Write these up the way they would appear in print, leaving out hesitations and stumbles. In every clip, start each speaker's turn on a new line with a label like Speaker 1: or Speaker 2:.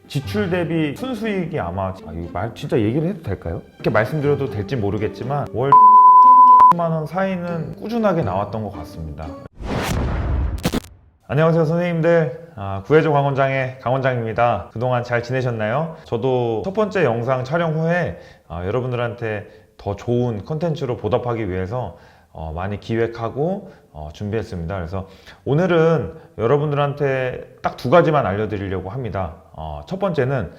Speaker 1: 지출 대비 순수익이 아마 이거 진짜 얘기를 해도 될까요? 이렇게 말씀드려도 될지 모르겠지만 월 10만 원 사이는 꾸준하게 나왔던 것 같습니다. 안녕하세요 선생님들, 구해줘 강원장의 강원장입니다. 그동안 잘 지내셨나요? 저도 첫 번째 영상 촬영 후에 여러분들한테 더 좋은 컨텐츠로 보답하기 위해서 많이 기획하고 준비했습니다. 그래서 오늘은 여러분들한테 딱 두 가지만 알려드리려고 합니다. 첫 번째는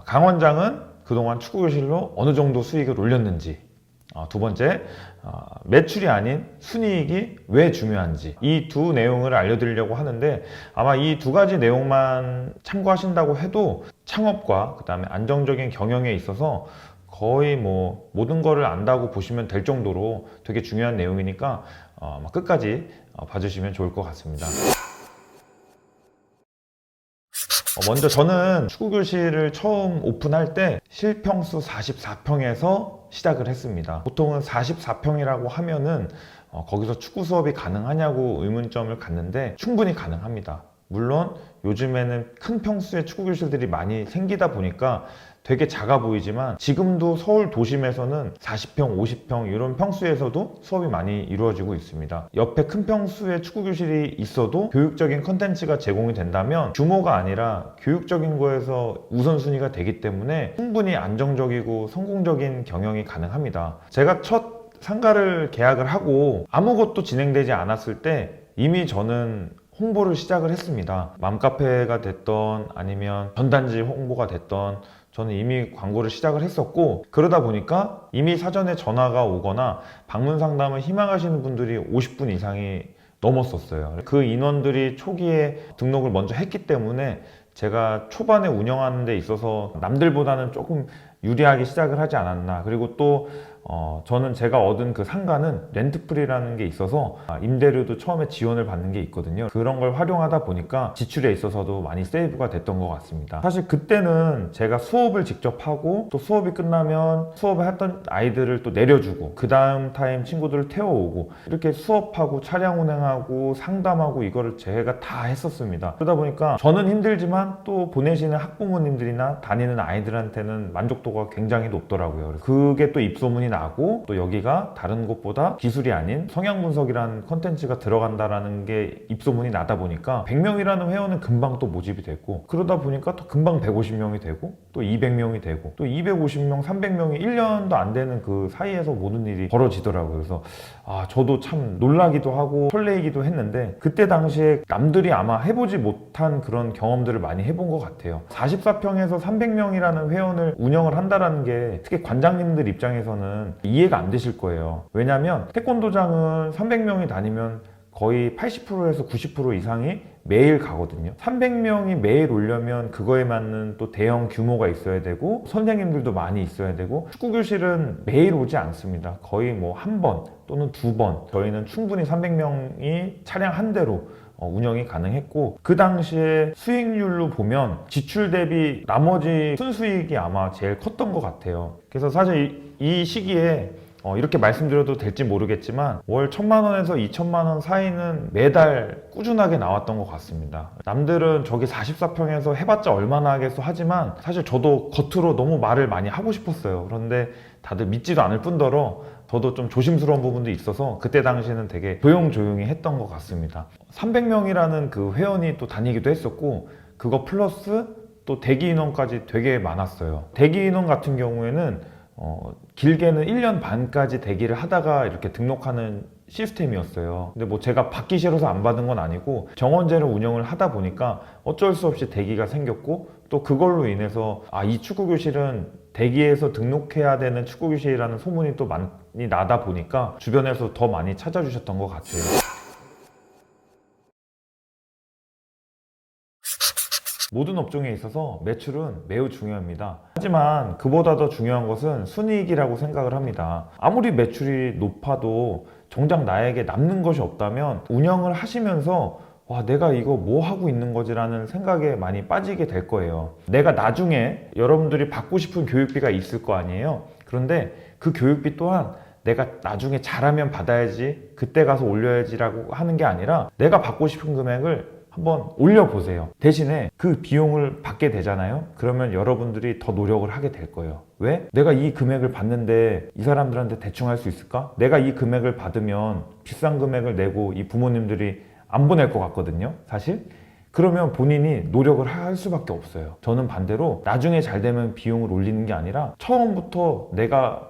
Speaker 1: 강원장은 그동안 축구교실로 어느 정도 수익을 올렸는지, 두 번째, 매출이 아닌 순이익이 왜 중요한지, 이 두 내용을 알려드리려고 하는데, 아마 이 두 가지 내용만 참고하신다고 해도 창업과 그 다음에 안정적인 경영에 있어서 거의 모든 거를 안다고 보시면 될 정도로 되게 중요한 내용이니까 끝까지 봐주시면 좋을 것 같습니다. 먼저 저는 축구교실을 처음 오픈할 때 실평수 44평에서 시작을 했습니다. 보통은 44평이라고 하면은 거기서 축구 수업이 가능하냐고 의문점을 갖는데 충분히 가능합니다. 물론 요즘에는 큰 평수의 축구교실들이 많이 생기다 보니까 되게 작아 보이지만 지금도 서울 도심에서는 40평, 50평 이런 평수에서도 수업이 많이 이루어지고 있습니다. 옆에 큰 평수의 축구교실이 있어도 교육적인 컨텐츠가 제공이 된다면 규모가 아니라 교육적인 거에서 우선순위가 되기 때문에 충분히 안정적이고 성공적인 경영이 가능합니다. 제가 첫 상가를 계약을 하고 아무것도 진행되지 않았을 때 이미 저는 홍보를 시작을 했습니다. 맘카페가 됐던 아니면 전단지 홍보가 됐던 저는 이미 광고를 시작을 했었고, 그러다 보니까 이미 사전에 전화가 오거나 방문 상담을 희망하시는 분들이 50분 이상이 넘었었어요. 그 인원들이 초기에 등록을 먼저 했기 때문에 제가 초반에 운영하는 데 있어서 남들보다는 조금 유리하게 시작을 하지 않았나. 그리고 또 저는 제가 얻은 그 상가는 렌트프리라는 게 있어서 임대료도 처음에 지원을 받는 게 있거든요. 그런 걸 활용하다 보니까 지출에 있어서도 많이 세이브가 됐던 것 같습니다. 사실 그때는 제가 수업을 직접 하고 또 수업이 끝나면 수업을 했던 아이들을 또 내려주고 그 다음 타임 친구들을 태워오고 이렇게 수업하고 차량 운행하고 상담하고 이거를 제가 다 했었습니다. 그러다 보니까 저는 힘들지만 또 보내시는 학부모님들이나 다니는 아이들한테는 만족도가 굉장히 높더라고요. 그게 또 입소문이 나고 또 여기가 다른 곳보다 기술이 아닌 성향 분석이라는 컨텐츠가 들어간다라는 게 입소문이 나다 보니까 100명이라는 회원은 금방 또 모집이 됐고, 그러다 보니까 또 금방 150명이 되고 또 200명이 되고 또 250명, 300명이 1년도 안 되는 그 사이에서 모든 일이 벌어지더라고요. 그래서 저도 참 놀라기도 하고 설레이기도 했는데 그때 당시에 남들이 아마 해보지 못한 그런 경험들을 많이 해본 것 같아요. 44평에서 300명이라는 회원을 운영을 한다라는 게 특히 관장님들 입장에서는 이해가 안 되실 거예요. 왜냐면 태권도장은 300명이 다니면 거의 80%에서 90% 이상이 매일 가거든요. 300명이 매일 오려면 그거에 맞는 또 대형 규모가 있어야 되고 선생님들도 많이 있어야 되고, 축구교실은 매일 오지 않습니다. 거의 한 번 또는 두 번. 저희는 충분히 300명이 차량 한 대로 운영이 가능했고, 그 당시에 수익률로 보면 지출 대비 나머지 순수익이 아마 제일 컸던 것 같아요. 그래서 사실 이 시기에 이렇게 말씀드려도 될지 모르겠지만 월 1000만 원에서 2000만 원 사이는 매달 꾸준하게 나왔던 것 같습니다. 남들은 저기 44평에서 해봤자 얼마나 하겠어 하지만 사실 저도 겉으로 너무 말을 많이 하고 싶었어요. 그런데 다들 믿지도 않을 뿐더러 저도 좀 조심스러운 부분도 있어서 그때 당시에는 되게 조용조용히 했던 것 같습니다. 300명이라는 그 회원이 또 다니기도 했었고, 그거 플러스 또 대기 인원까지 되게 많았어요. 대기 인원 같은 경우에는 길게는 1년 반까지 대기를 하다가 이렇게 등록하는 시스템이었어요. 근데 제가 받기 싫어서 안 받은 건 아니고 정원제를 운영을 하다 보니까 어쩔 수 없이 대기가 생겼고, 또 그걸로 인해서 이 축구교실은 대기해서 등록해야 되는 축구교실이라는 소문이 또 많이 나다 보니까 주변에서 더 많이 찾아주셨던 것 같아요. 모든 업종에 있어서 매출은 매우 중요합니다. 하지만 그보다 더 중요한 것은 순이익이라고 생각을 합니다. 아무리 매출이 높아도 정작 나에게 남는 것이 없다면 운영을 하시면서 내가 이거 뭐 하고 있는 거지 라는 생각에 많이 빠지게 될 거예요. 내가 나중에 여러분들이 받고 싶은 교육비가 있을 거 아니에요. 그런데 그 교육비 또한 내가 나중에 잘하면 받아야지, 그때 가서 올려야지 라고 하는 게 아니라 내가 받고 싶은 금액을 한번 올려보세요. 대신에 그 비용을 받게 되잖아요. 그러면 여러분들이 더 노력을 하게 될 거예요. 왜? 내가 이 금액을 받는데 이 사람들한테 대충 할 수 있을까? 내가 이 금액을 받으면 비싼 금액을 내고 이 부모님들이 안 보낼 것 같거든요, 사실. 그러면 본인이 노력을 할 수밖에 없어요. 저는 반대로 나중에 잘 되면 비용을 올리는 게 아니라 처음부터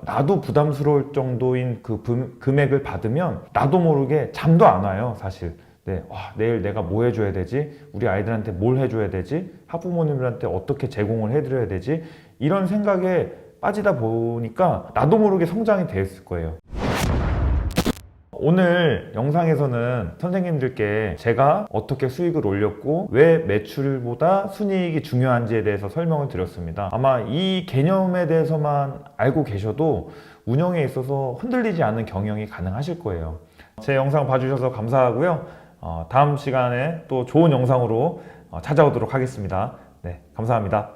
Speaker 1: 나도 부담스러울 정도인 그 금액을 받으면 나도 모르게 잠도 안 와요, 사실. 네, 내일 내가 뭐 해줘야 되지? 우리 아이들한테 뭘 해줘야 되지? 학부모님들한테 어떻게 제공을 해드려야 되지? 이런 생각에 빠지다 보니까 나도 모르게 성장이 되었을 거예요. 오늘 영상에서는 선생님들께 제가 어떻게 수익을 올렸고 왜 매출보다 순이익이 중요한지에 대해서 설명을 드렸습니다. 아마 이 개념에 대해서만 알고 계셔도 운영에 있어서 흔들리지 않는 경영이 가능하실 거예요. 제 영상 봐주셔서 감사하고요. 다음 시간에 또 좋은 영상으로 찾아오도록 하겠습니다. 네, 감사합니다.